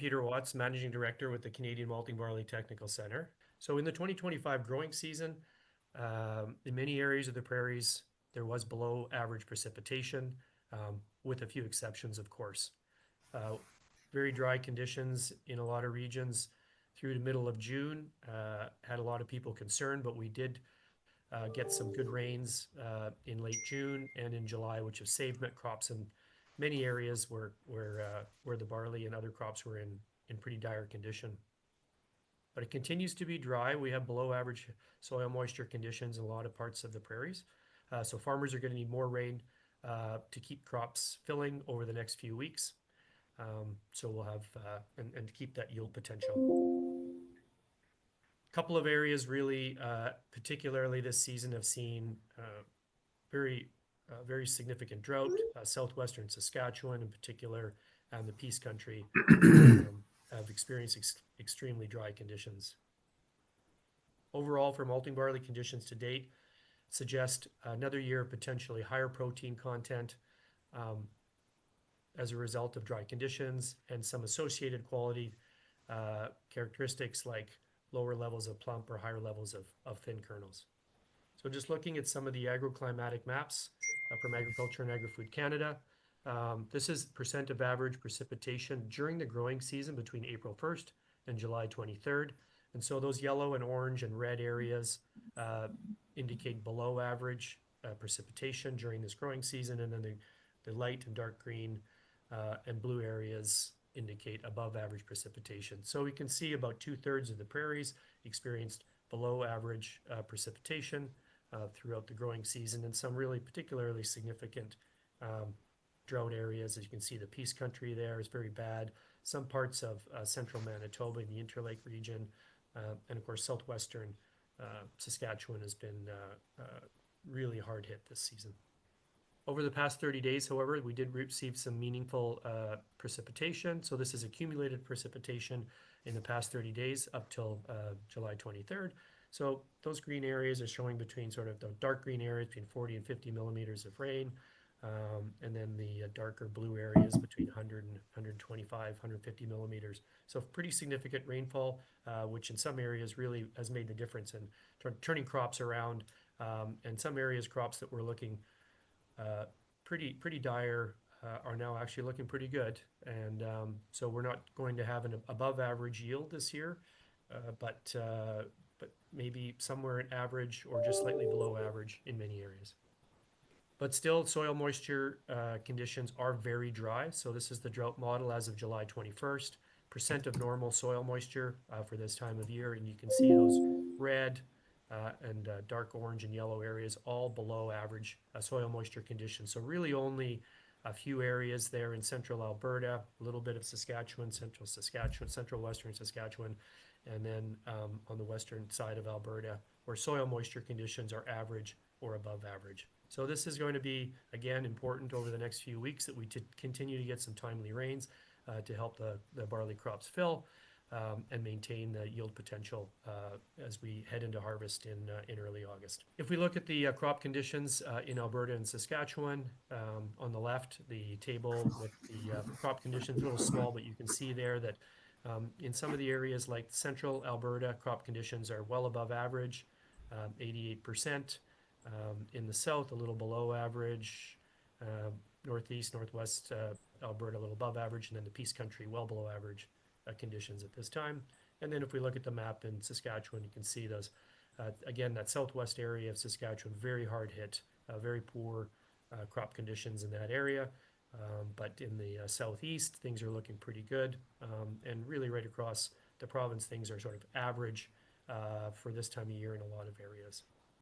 Peter Watts, Managing Director with the Canadian Malting Barley Technical Center. So in the 2025 growing season, in many areas of the prairies, there was below average precipitation, with a few exceptions, of course. Very dry conditions in a lot of regions through the middle of June had a lot of people concerned, but we did get some good rains in late June and in July, which have saved crops in many areas where the barley and other crops were in pretty dire condition. But it continues to be dry. We have below average soil moisture conditions in a lot of parts of the prairies. So farmers are going to need more rain to keep crops filling over the next few weeks. So we'll have, and to keep that yield potential. A couple of areas really, particularly this season, have seen very significant drought. Southwestern Saskatchewan in particular, and the Peace Country have experienced extremely dry conditions. Overall, for malting barley, conditions to date suggest another year of potentially higher protein content as a result of dry conditions and some associated quality characteristics like lower levels of plump or higher levels of thin kernels. So just looking at some of the agroclimatic maps from Agriculture and Agri-Food Canada, this is percent of average precipitation during the growing season between April 1st and July 23rd. And so those yellow and orange and red areas indicate below average precipitation during this growing season, and then the light and dark green and blue areas indicate above average precipitation. So we can see about 2/3 of the prairies experienced below average precipitation throughout the growing season, and some really particularly significant drought areas. As you can see, the Peace Country there is very bad. Some parts of central Manitoba in the Interlake region, and of course southwestern Saskatchewan has been really hard hit this season. Over the past 30 days, however, we did receive some meaningful precipitation. So this is accumulated precipitation in the past 30 days up till July 23rd. So those green areas are showing between sort of the dark green areas between 40 and 50 millimeters of rain. And then the darker blue areas between 100 and 125, 150 millimeters. So pretty significant rainfall, which in some areas really has made the difference in turning crops around. And some areas, crops that were looking pretty dire are now actually looking pretty good. And so we're not going to have an above average yield this year, but maybe somewhere at average or just slightly below average in many areas. But still, soil moisture conditions are very dry. So this is the drought model as of July 21st. Percent of normal soil moisture for this time of year. And you can see those red and dark orange and yellow areas all below average soil moisture conditions. So really only a few areas there in central Alberta, a little bit of Saskatchewan, central Saskatchewan, central western Saskatchewan, and then on the western side of Alberta, where soil moisture conditions are average or above average. So this is going to be, again, important over the next few weeks that we continue to get some timely rains to help the barley crops fill and maintain the yield potential as we head into harvest in early August. If we look at the crop conditions in Alberta and Saskatchewan, on the left, the table with the crop conditions, a little small, but you can see there that in some of the areas like central Alberta, crop conditions are well above average, 88%. In the south, a little below average, northeast, northwest Alberta, a little above average, and then the Peace Country, well below average conditions at this time. And then if we look at the map in Saskatchewan, you can see those, again, that southwest area of Saskatchewan, very hard hit, very poor crop conditions in that area. But in the southeast, things are looking pretty good. And really right across the province, things are sort of average for this time of year in a lot of areas.